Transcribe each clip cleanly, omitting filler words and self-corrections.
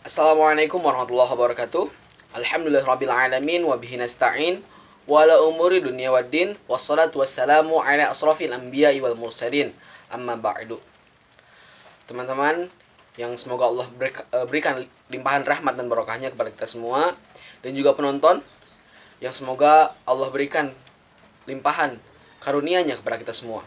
Assalamualaikum warahmatullahi wabarakatuh. Alhamdulillahirrabbilalamin wabihi nasta'in wala umuri dunia waddin wassalatu wassalamu ala asrafil anbiya'i wal mursalin amma ba'du. Teman-teman yang semoga Allah berikan limpahan rahmat dan barokahnya kepada kita semua, dan juga penonton yang semoga Allah berikan limpahan karunia-Nya kepada kita semua.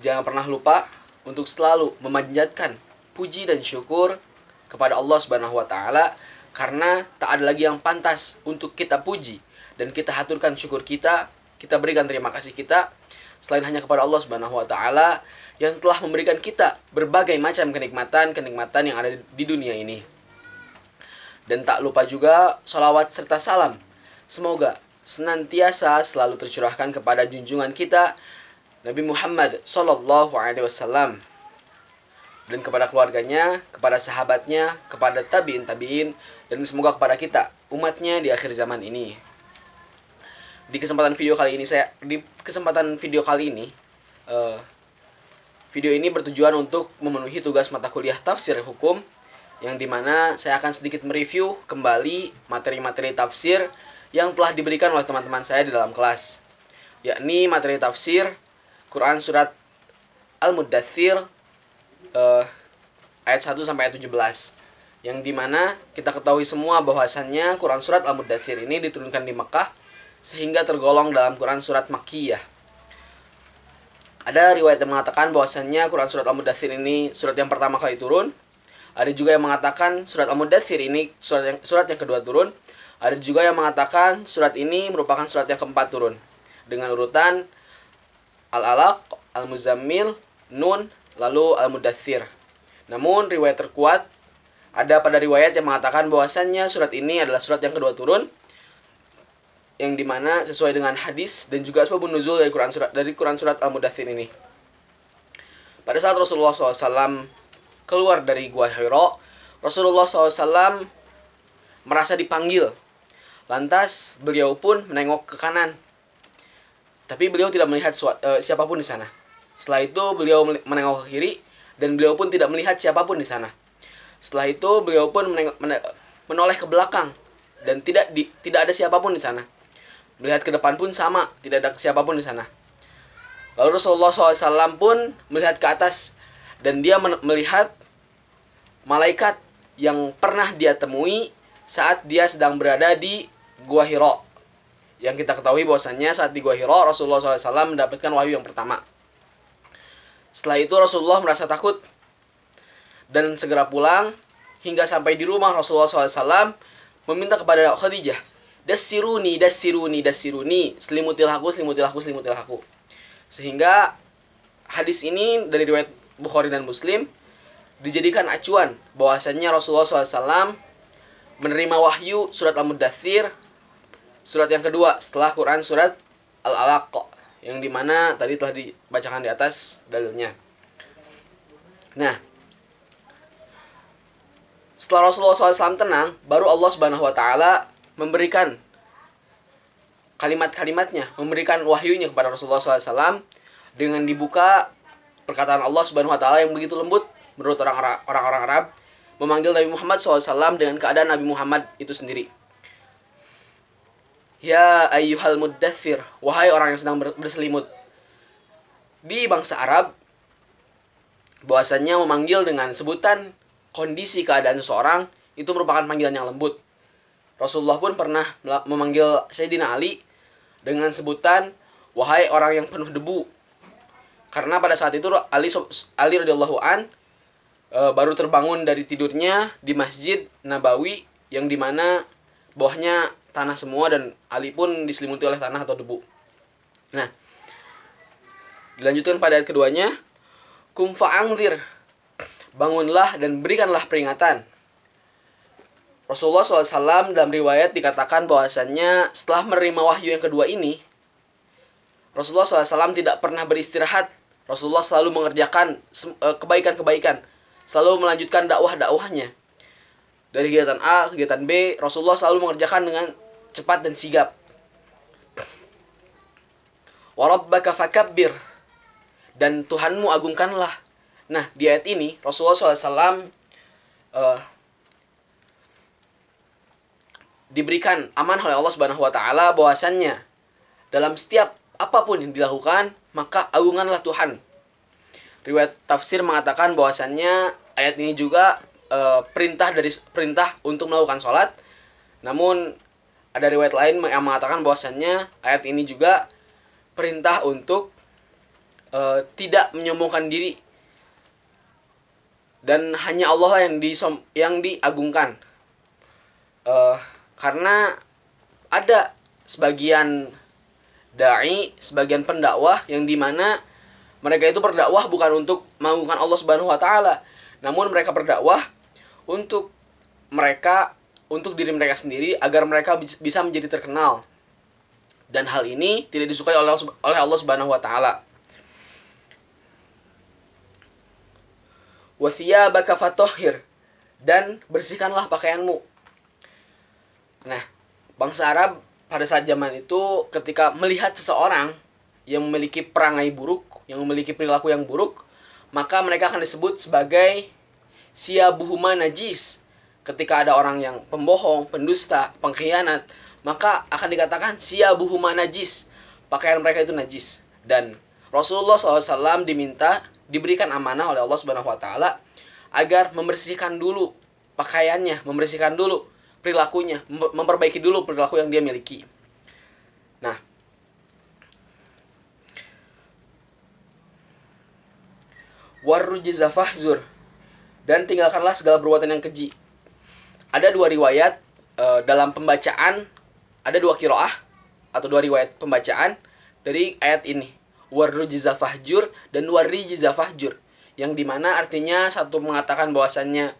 Jangan pernah lupa untuk selalu memanjatkan puji dan syukur kepada Allah Subhanahu wa taala, karena tak ada lagi yang pantas untuk kita puji dan kita haturkan syukur kita berikan terima kasih kita selain hanya kepada Allah Subhanahu wa taala yang telah memberikan kita berbagai macam kenikmatan yang ada di dunia ini. Dan tak lupa juga salawat serta salam semoga senantiasa selalu tercurahkan kepada junjungan kita Nabi Muhammad sallallahu alaihi wasallam, dan kepada keluarganya, kepada sahabatnya, kepada tabi'in, dan semoga kepada kita, umatnya di akhir zaman ini. Di kesempatan video kali ini, video ini bertujuan untuk memenuhi tugas mata kuliah tafsir hukum, yang dimana saya akan sedikit mereview kembali materi-materi tafsir yang telah diberikan oleh teman-teman saya di dalam kelas, yakni materi tafsir Quran Surat Al-Muddathir, ayat 1 sampai ayat 17, yang dimana kita ketahui semua bahwasannya Quran Surat Al-Muddathir ini diturunkan di Mekah sehingga tergolong dalam Quran Surat Makkiyah. Ada riwayat yang mengatakan bahwasannya Quran Surat Al-Muddathir ini surat yang pertama kali turun. Ada juga yang mengatakan surat Al-Muddathir ini surat yang kedua turun. Ada juga yang mengatakan surat ini merupakan surat yang keempat turun, dengan urutan Al-Alaq, Al-Muzammil, Nun, lalu Al-Muddathir. Namun riwayat terkuat ada pada riwayat yang mengatakan bahwasannya surat ini adalah surat yang kedua turun, yang dimana sesuai dengan hadis dan juga sebab nuzul dari Quran Surat Al-Muddathir ini. Pada saat Rasulullah SAW keluar dari Gua Hira, Rasulullah SAW merasa dipanggil. Lantas beliau pun menengok ke kanan, tapi beliau tidak melihat siapapun di sana. Setelah itu beliau menengok ke kiri dan beliau pun tidak melihat siapapun di sana. Setelah itu beliau pun menoleh ke belakang dan tidak ada siapapun di sana. Melihat ke depan pun sama, tidak ada siapapun di sana. Lalu Rasulullah SAW pun melihat ke atas dan dia melihat malaikat yang pernah dia temui saat dia sedang berada di Gua Hira. Yang kita ketahui bahwasannya saat di Gua Hira Rasulullah SAW mendapatkan wahyu yang pertama. Setelah itu Rasulullah merasa takut dan segera pulang. Hingga sampai di rumah Rasulullah SAW meminta kepada Khadijah, Dassiruni, selimutil aku. Sehingga hadis ini dari riwayat Bukhari dan Muslim dijadikan acuan bahwasannya Rasulullah SAW menerima wahyu surat Al-Muddathir, surat yang kedua setelah Quran Surat Al-Alaq, yang dimana tadi telah dibacakan di atas dalilnya. Nah, setelah Rasulullah SAW tenang, baru Allah Subhanahu wa taala memberikan kalimat-kalimatnya, memberikan wahyunya kepada Rasulullah SAW dengan dibuka perkataan Allah Subhanahu wa taala yang begitu lembut menurut orang-orang Arab, memanggil Nabi Muhammad SAW dengan keadaan Nabi Muhammad itu sendiri. Ya ayyuhal muddathir, wahai orang yang sedang berselimut. Di bangsa Arab, bahwasannya memanggil dengan sebutan kondisi keadaan seseorang itu merupakan panggilan yang lembut. Rasulullah pun pernah memanggil Sayyidina Ali dengan sebutan wahai orang yang penuh debu. Karena pada saat itu Ali radhiyallahu an baru terbangun dari tidurnya di Masjid Nabawi, yang dimana bawahnya tanah semua dan Ali pun diselimuti oleh tanah atau debu. Nah, dilanjutkan pada ayat keduanya, kum fa'angzir, bangunlah dan berikanlah peringatan. Rasulullah SAW dalam riwayat dikatakan bahwasannya setelah menerima wahyu yang kedua ini, Rasulullah SAW tidak pernah beristirahat. Rasulullah selalu mengerjakan kebaikan-kebaikan, selalu melanjutkan dakwah-dakwahnya. Dari kegiatan A, kegiatan B, Rasulullah selalu mengerjakan dengan cepat dan sigap. Wa rabbaka fakabbir, dan Tuhanmu agungkanlah. Nah, di ayat ini Rasulullah SAW uh, diberikan amanah oleh Allah Subhanahu wa taala bahwasannya dalam setiap apapun yang dilakukan maka agunganlah Tuhan. Riwayat tafsir mengatakan bahwasannya ayat ini juga perintah untuk melakukan sholat. Namun ada riwayat lain yang mengatakan bahwasannya ayat ini juga perintah untuk tidak menyombongkan diri dan hanya Allah yang diagungkan. Karena ada sebagian dai, sebagian pendakwah yang dimana mereka itu berdakwah bukan untuk mengagungkan Allah Subhanahu wa taala, namun mereka berdakwah untuk diri mereka sendiri agar mereka bisa menjadi terkenal. Dan hal ini tidak disukai oleh Allah Subhanahu wa taala. Wa thiyabaka fatahhir, dan bersihkanlah pakaianmu. Nah, bangsa Arab pada saat zaman itu ketika melihat seseorang yang memiliki perangai buruk, yang memiliki perilaku yang buruk, maka mereka akan disebut sebagai siyabuhuma najis. Ketika ada orang yang pembohong, pendusta, pengkhianat, maka akan dikatakan siyabuhuma najis. Pakaian mereka itu najis. Dan Rasulullah SAW diberikan amanah oleh Allah Subhanahu wa taala agar membersihkan dulu pakaiannya, membersihkan dulu perilakunya, memperbaiki dulu perilaku yang dia miliki. Nah, warrujiza fahzur, dan tinggalkanlah segala perbuatan yang keji. Ada dua riwayat dalam pembacaan, ada dua qiraah atau dua riwayat pembacaan dari ayat ini, warrujiza fahjur dan warrijiza fahjur, yang dimana artinya satu mengatakan bahwasannya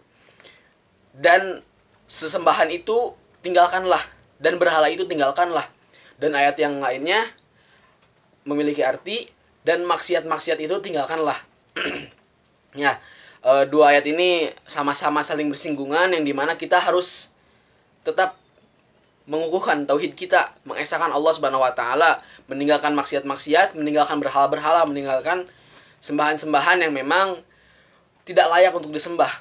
dan sesembahan itu tinggalkanlah, dan berhala itu tinggalkanlah. Dan ayat yang lainnya memiliki arti dan maksiat-maksiat itu tinggalkanlah. Ya, dua ayat ini sama-sama saling bersinggungan, yang dimana kita harus tetap mengukuhkan tauhid kita, mengesahkan Allah Subhanahu wa taala, meninggalkan maksiat-maksiat, meninggalkan berhala-berhala, meninggalkan sembahan-sembahan yang memang tidak layak untuk disembah.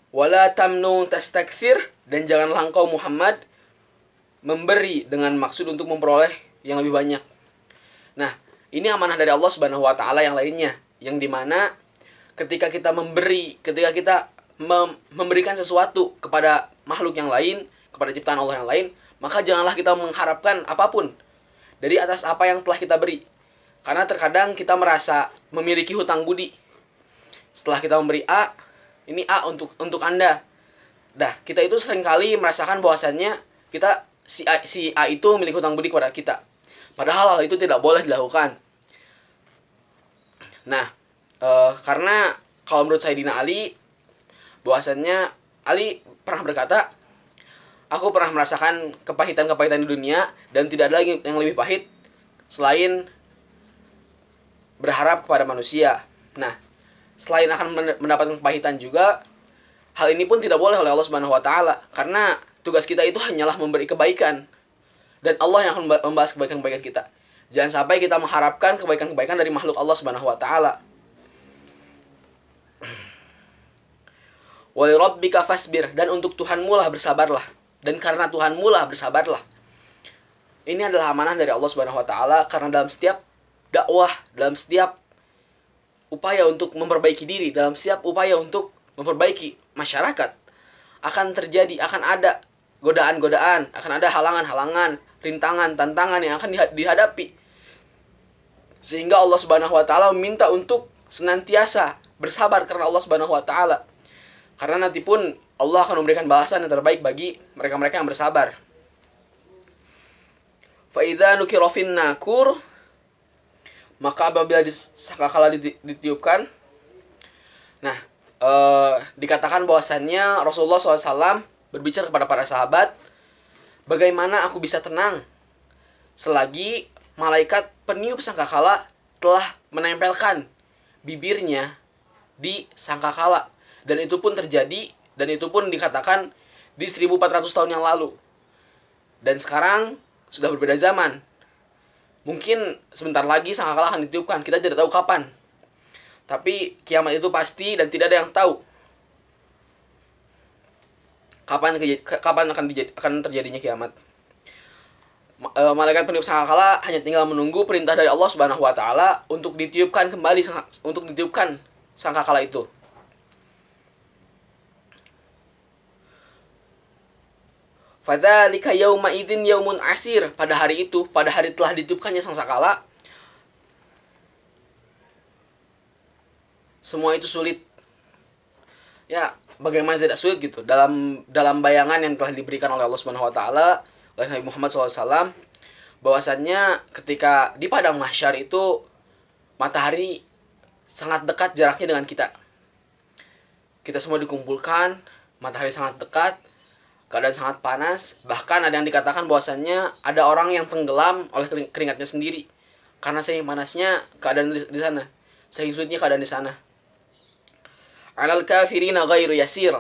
Wala tamnu tastakthir, dan janganlah engkau Muhammad memberi dengan maksud untuk memperoleh yang lebih banyak. Nah, ini amanah dari Allah Subhanahu wa taala yang lainnya, yang dimana ketika kita memberikan sesuatu kepada makhluk yang lain, kepada ciptaan Allah yang lain, maka janganlah kita mengharapkan apapun dari atas apa yang telah kita beri. Karena terkadang kita merasa memiliki hutang budi. Setelah kita memberi A, ini A untuk Anda. Nah, kita itu seringkali merasakan bahwasannya si A itu memiliki hutang budi kepada kita. Padahal hal itu tidak boleh dilakukan. Nah, karena kalau menurut Sayyidina Ali, bahwasannya Ali pernah berkata, aku pernah merasakan kepahitan-kepahitan di dunia dan tidak ada lagi yang lebih pahit selain berharap kepada manusia. Nah, selain akan mendapatkan kepahitan juga, hal ini pun tidak boleh oleh Allah Subhanahu wa taala, karena tugas kita itu hanyalah memberi kebaikan, dan Allah yang akan membalas kebaikan-kebaikan kita. Jangan sampai kita mengharapkan kebaikan-kebaikan dari makhluk Allah Subhanahu wa taala. Wa lirabbika fasbir, dan untuk Tuhanmu lah bersabarlah, dan karena Tuhanmu lah bersabarlah. Ini adalah amanah dari Allah Subhanahu wa taala, karena dalam setiap dakwah, dalam setiap upaya untuk memperbaiki diri, dalam setiap upaya untuk memperbaiki masyarakat, akan ada godaan-godaan, akan ada halangan-halangan, rintangan, tantangan yang akan dihadapi. Sehingga Allah Subhanahu wa taala meminta untuk senantiasa bersabar karena Allah Subhanahu wa taala. Karena nanti pun Allah akan memberikan balasan yang terbaik bagi mereka-mereka yang bersabar. Fa idza nukira fin nakur, maka apabila sangkakala ditiupkan, nah, dikatakan bahwasannya Rasulullah SAW berbicara kepada para sahabat, bagaimana aku bisa tenang selagi malaikat peniup sangkakala telah menempelkan bibirnya di sangkakala, dan itu pun terjadi, dan itu pun dikatakan di 1400 tahun yang lalu. Dan sekarang sudah berbeda zaman. Mungkin sebentar lagi sangkakala akan ditiupkan, kita tidak tahu kapan. Tapi kiamat itu pasti dan tidak ada yang tahu kapan akan terjadinya kiamat. Malaikat peniup sangkakala hanya tinggal menunggu perintah dari Allah Subhanahu wa taala untuk ditiupkan sangkakala itu. Fadzalika yauma idzin yaumun asir. Pada hari telah ditiupkannya sangkakala, semua itu sulit. Ya, bagaimana tidak sulit gitu. Dalam bayangan yang telah diberikan oleh Allah Subhanahu wa taala oleh Nabi Muhammad SAW, bahwasannya ketika di padang mahsyar itu matahari sangat dekat jaraknya dengan kita. Kita semua dikumpulkan, matahari sangat dekat, keadaan sangat panas, bahkan ada yang dikatakan bahwasannya ada orang yang tenggelam oleh keringatnya sendiri karena saking panasnya keadaan di sana, saking sulitnya keadaan di sana. Alal kafirina ghairu yasir.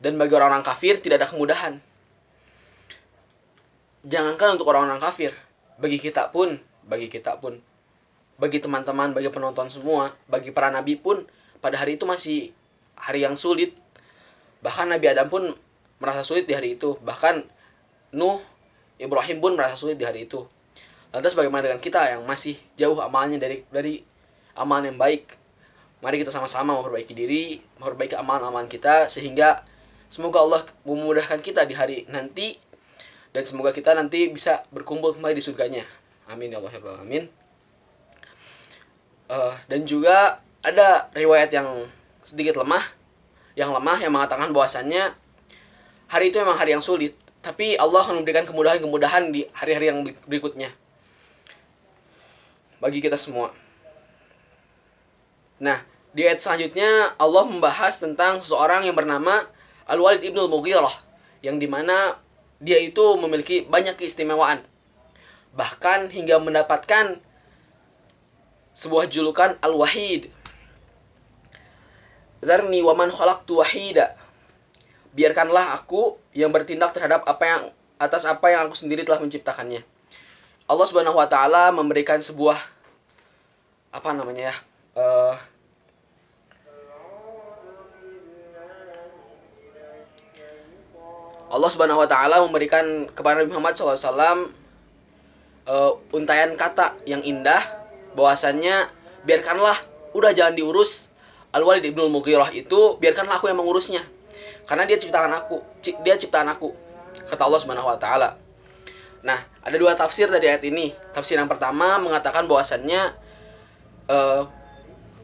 Dan bagi orang-orang kafir tidak ada kemudahan. Jangankan untuk orang-orang kafir, bagi kita pun, bagi teman-teman, bagi penonton semua, bagi para nabi pun, pada hari itu masih hari yang sulit. Bahkan Nabi Adam pun merasa sulit di hari itu. Bahkan Nuh, Ibrahim pun merasa sulit di hari itu. Lantas bagaimana dengan kita yang masih jauh amalnya dari amalan yang baik? Mari kita sama-sama memperbaiki diri, memperbaiki amalan-amalan kita, sehingga semoga Allah memudahkan kita di hari nanti, dan semoga kita nanti bisa berkumpul kembali di surganya. Amin ya Allah ya Rabbal alamin. Dan juga ada riwayat yang sedikit lemah yang mengatakan bahwasannya hari itu memang hari yang sulit, tapi Allah akan memberikan kemudahan-kemudahan di hari-hari yang berikutnya bagi kita semua. Nah, di ayat selanjutnya Allah membahas tentang seseorang yang bernama Al-Walid ibn al-Mughirah, yang dimana dia itu memiliki banyak keistimewaan, bahkan hingga mendapatkan sebuah julukan Al-Wahid. Dzarni wa man khalaqtu wahida. Biarkanlah aku yang bertindak terhadap atas apa yang aku sendiri telah menciptakannya. Allah Subhanahu wa taala memberikan sebuah Allah Subhanahu wa taala memberikan kepada Nabi Muhammad SAW untaian kata yang indah, bahwasannya biarkanlah, udah jangan diurus Al-Walid ibn al-Mughirah itu, biarkanlah aku yang mengurusnya karena dia ciptaan aku, kata Allah Subhanahu wa taala. Nah, ada dua tafsir dari ayat ini. Tafsir yang pertama mengatakan bahwasannya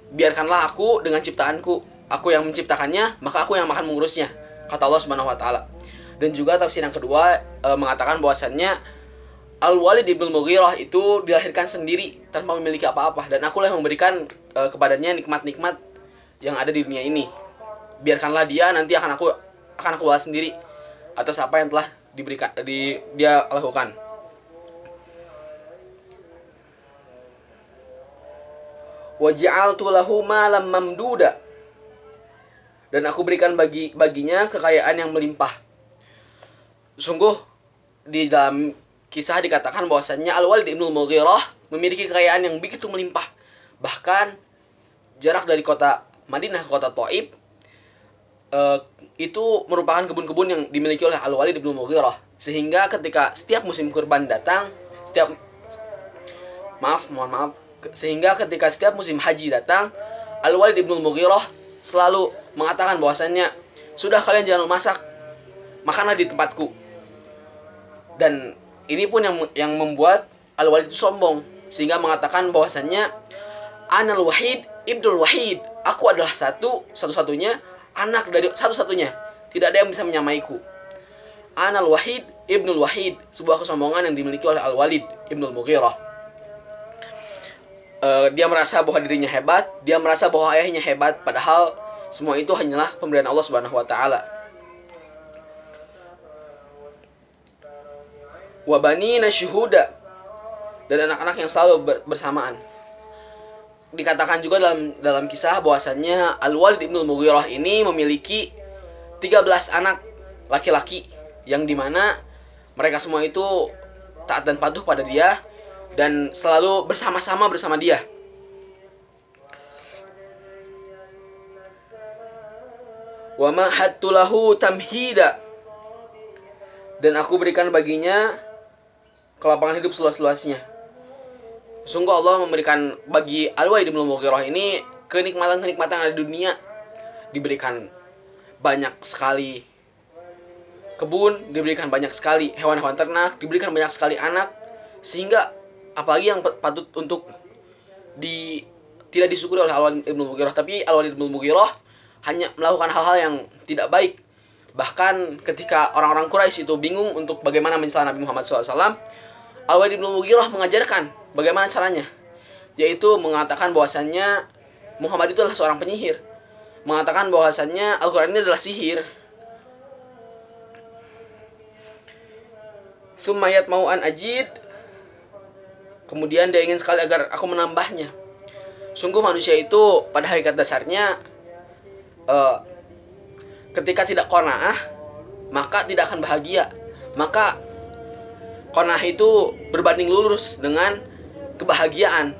biarkanlah aku dengan ciptaanku, aku yang menciptakannya, maka aku yang akan mengurusnya, kata Allah Subhanahu wa taala. Dan juga tafsir yang kedua mengatakan bahwasannya Al-Walid ibn al-Mughirah itu dilahirkan sendiri tanpa memiliki apa-apa, dan akulah yang memberikan kepadanya nikmat-nikmat yang ada di dunia ini. Biarkanlah dia, nanti akan aku balas sendiri atas apa yang telah dia lakukan. Wa ja'altu lahu malam mamduda. Dan aku berikan baginya kekayaan yang melimpah. Sungguh di dalam kisah dikatakan bahwasannya Al-Walid ibn al-Mughirah memiliki kekayaan yang begitu melimpah. Bahkan jarak dari kota Madinah ke kota Thaif itu merupakan kebun-kebun yang dimiliki oleh Al-Walid ibn al-Mughirah. Sehingga ketika setiap musim kurban datang, sehingga ketika setiap musim haji datang, Al-Walid ibn al-Mughirah selalu mengatakan bahwasannya, sudah, kalian jangan masak, makanlah di tempatku. Dan ini pun yang membuat Al-Walid itu sombong, sehingga mengatakan bahwasannya, Anal Wahid ibnul Wahid, aku adalah satu-satunya anak dari satu-satunya, tidak ada yang bisa menyamaiku. Anal Wahid ibnul Wahid, sebuah kesombongan yang dimiliki oleh Al-Walid ibnul Mughirah. Dia merasa bahwa dirinya hebat, dia merasa bahwa ayahnya hebat, padahal semua itu hanyalah pemberian Allah Subhanahu wa taala. Wa banina syuhuda, dan anak-anak yang selalu bersamaan. Dikatakan juga dalam kisah bahwasannya Al-Walid ibn al-Mughirah ini memiliki 13 anak laki-laki, yang dimana mereka semua itu taat dan patuh pada dia dan selalu bersama-sama bersama dia. Wa mahattu lahu tamhida, dan aku berikan baginya kelapangan hidup seluas-luasnya. Sungguh Allah memberikan bagi Al-Walid bin Mughirah ini kenikmatan-kenikmatan yang ada di dunia. Diberikan banyak sekali kebun, diberikan banyak sekali hewan-hewan ternak, diberikan banyak sekali anak, sehingga apalagi yang patut untuk tidak disyukuri oleh Al-Walid bin Mughirah. Tapi Al-Walid bin Mughirah hanya melakukan hal-hal yang tidak baik. Bahkan ketika orang-orang Quraisy itu bingung untuk bagaimana mencela Nabi Muhammad SAW, Al-Walid bin Mughirah mengajarkan bagaimana caranya, yaitu mengatakan bahwasannya Muhammad itu adalah seorang penyihir, mengatakan bahwasannya Al-Quran ini adalah sihir. Sumayat mau an ajid, kemudian dia ingin sekali agar aku menambahnya. Sungguh manusia itu pada hakikat dasarnya ketika tidak qanaah maka tidak akan bahagia. Maka qanaah itu berbanding lurus dengan kebahagiaan.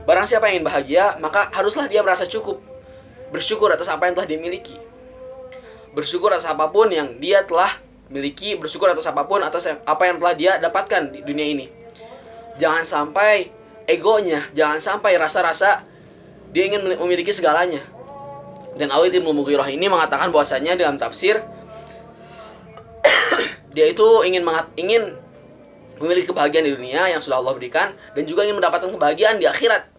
Barang siapa yang ingin bahagia, maka haruslah dia merasa cukup, bersyukur atas apa yang telah dia miliki, bersyukur atas apapun yang dia telah miliki, bersyukur atas apapun atas apa yang telah dia dapatkan di dunia ini. Jangan sampai egonya, jangan sampai rasa-rasa dia ingin memiliki segalanya. Dan Al-Walid bin Mughirah ini mengatakan bahwasanya dalam tafsir dia itu ingin memiliki kebahagiaan di dunia yang sudah Allah berikan, dan juga ingin mendapatkan kebahagiaan di akhirat.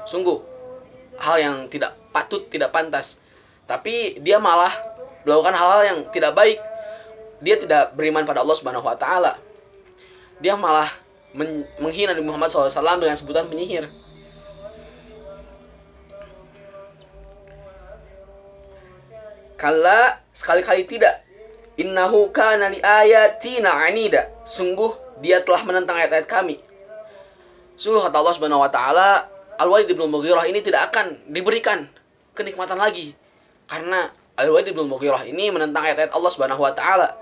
Sungguh hal yang tidak patut, tidak pantas. Tapi dia malah melakukan hal-hal yang tidak baik. Dia tidak beriman pada Allah Subhanahu wa taala. Dia malah menghina Nabi Muhammad SAW dengan sebutan penyihir. Kalla, sekali-kali tidak. Innahu kana li ayatina anida. Sungguh dia telah menentang ayat-ayat kami. Sungguh kata Allah Subhanahu wa taala, Al-Walid bin Mughirah ini tidak akan diberikan kenikmatan lagi, karena Al-Walid bin Mughirah ini menentang ayat-ayat Allah Subhanahu wa taala.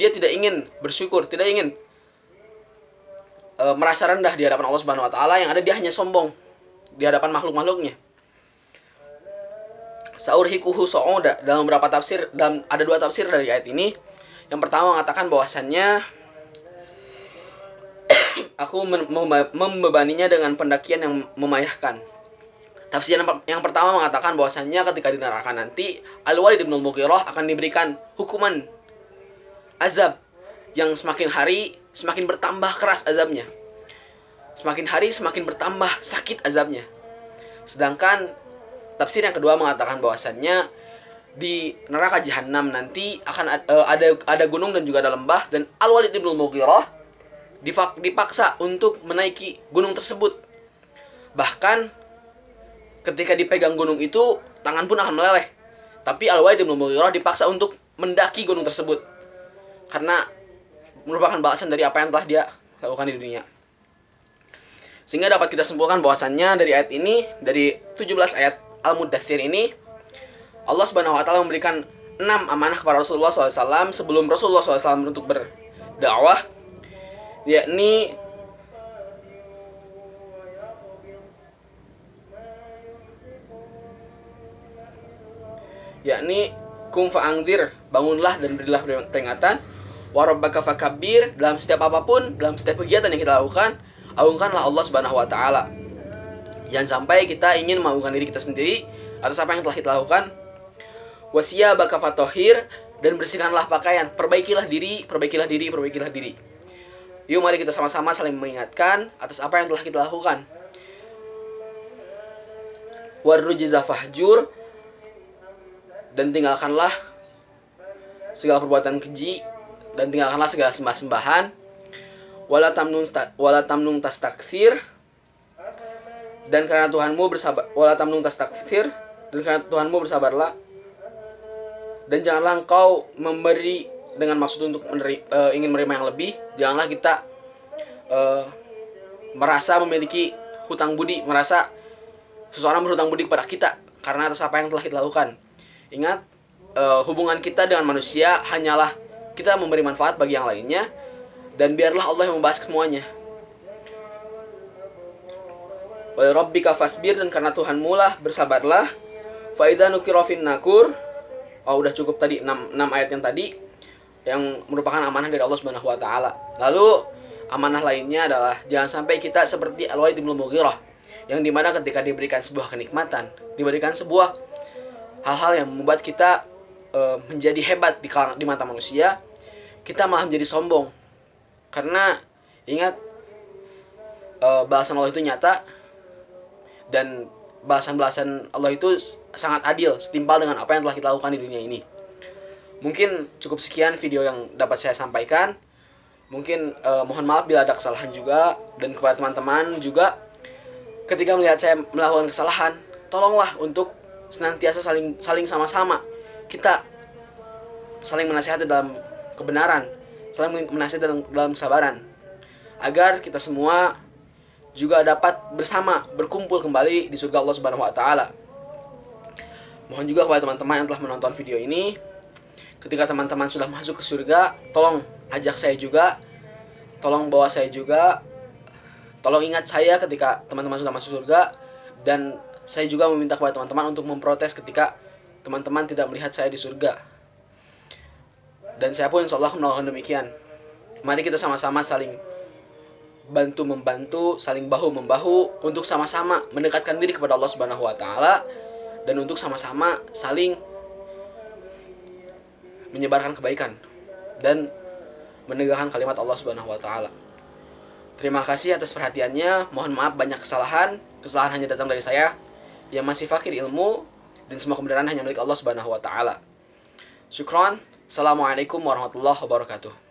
Dia tidak ingin bersyukur, tidak ingin merasa rendah di hadapan Allah Subhanahu wa taala, yang ada dia hanya sombong di hadapan makhluk-makhluknya. Saurhikuhu su'uda, dalam beberapa tafsir, ada dua tafsir dari ayat ini. Yang pertama mengatakan bahwasannya aku membebaninya dengan pendakian yang memayahkan. Tafsir yang pertama mengatakan bahwasannya ketika di neraka nanti Al-Walid bin Mughirah akan diberikan hukuman azab yang semakin hari semakin bertambah keras azabnya. Semakin hari semakin bertambah sakit azabnya. Sedangkan tafsir yang kedua mengatakan bahwasannya di neraka jahanam nanti akan ada gunung dan juga ada lembah, dan Al-Walid bin Mughirah dipaksa untuk menaiki gunung tersebut. Bahkan ketika dipegang gunung itu, tangan pun akan meleleh. Tapi Al-Walid bin Mughirah dipaksa untuk mendaki gunung tersebut, karena merupakan balasan dari apa yang telah dia lakukan di dunia. Sehingga dapat kita simpulkan bahwasannya dari ayat ini, dari 17 ayat Al-Muddathir ini, Allah Subhanahu wa taala memberikan 6 amanah kepada Rasulullah SAW sebelum Rasulullah SAW untuk berdakwah, yakni kum fa'angdir, bangunlah dan berilah peringatan, wa rabbaka fakabbir, dalam setiap apapun, dalam setiap kegiatan yang kita lakukan, agungkanlah Allah Subhanahu wa taala. Jangan sampai kita ingin mengagungkan diri kita sendiri atas apa yang telah kita lakukan. Wasiyabaka fatahhir, dan bersihkanlah pakaian, perbaikilah diri, perbaikilah diri, perbaikilah diri. Yuk mari kita sama-sama saling mengingatkan atas apa yang telah kita lakukan. Warrujza fahjur, dan tinggalkanlah segala perbuatan keji, dan tinggalkanlah segala sembah-sembahan. Wala tamnun tastakthir, dan karena Tuhanmu bersabar. Wala tamnun tastakthir, dan karena Tuhanmu bersabarlah. Dan janganlah engkau memberi dengan maksud untuk ingin menerima yang lebih. Janganlah kita merasa memiliki hutang budi, merasa seseorang berhutang budi kepada kita karena atas apa yang telah kita lakukan. Ingat, hubungan kita dengan manusia hanyalah kita memberi manfaat bagi yang lainnya, dan biarlah Allah yang membahas semuanya. Wa rabbika fasbir, dan karena Tuhanmu lah bersabarlah. Fa idza nukira fin nakur, udah cukup tadi 6 ayat yang tadi yang merupakan amanah dari Allah Subhanahu wa taala. Lalu amanah lainnya adalah jangan sampai kita seperti Al-Walid bin Mughirah, yang dimana ketika diberikan sebuah kenikmatan, diberikan sebuah hal-hal yang membuat kita menjadi hebat di mata manusia, kita malah menjadi sombong. Karena ingat, balasan Allah itu nyata, dan balasan-balasan Allah itu sangat adil, setimpal dengan apa yang telah kita lakukan di dunia ini. Mungkin cukup sekian video yang dapat saya sampaikan. Mungkin mohon maaf bila ada kesalahan juga, dan kepada teman-teman juga, ketika melihat saya melakukan kesalahan, tolonglah untuk senantiasa saling sama-sama kita saling menasihati dalam kebenaran, saling menasihati dalam kesabaran, agar kita semua juga dapat bersama berkumpul kembali di surga Allah Subhanahu wa taala. Mohon juga kepada teman-teman yang telah menonton video ini, ketika teman-teman sudah masuk ke surga, tolong ajak saya juga, tolong bawa saya juga, tolong ingat saya ketika teman-teman sudah masuk surga, dan saya juga meminta kepada teman-teman untuk memprotes ketika teman-teman tidak melihat saya di surga. Dan saya pun insya Allah melakukan demikian. Mari kita sama-sama saling bantu-membantu, saling bahu-membahu untuk sama-sama mendekatkan diri kepada Allah Subhanahu wa taala, dan untuk sama-sama saling menyebarkan kebaikan dan menegakkan kalimat Allah Subhanahu wa taala. Terima kasih atas perhatiannya. Mohon maaf banyak kesalahan. Kesalahan hanya datang dari saya yang masih fakir ilmu, dan semua kebenaran hanya milik Allah Subhanahu wa taala. Syukron. Assalamualaikum warahmatullahi wabarakatuh.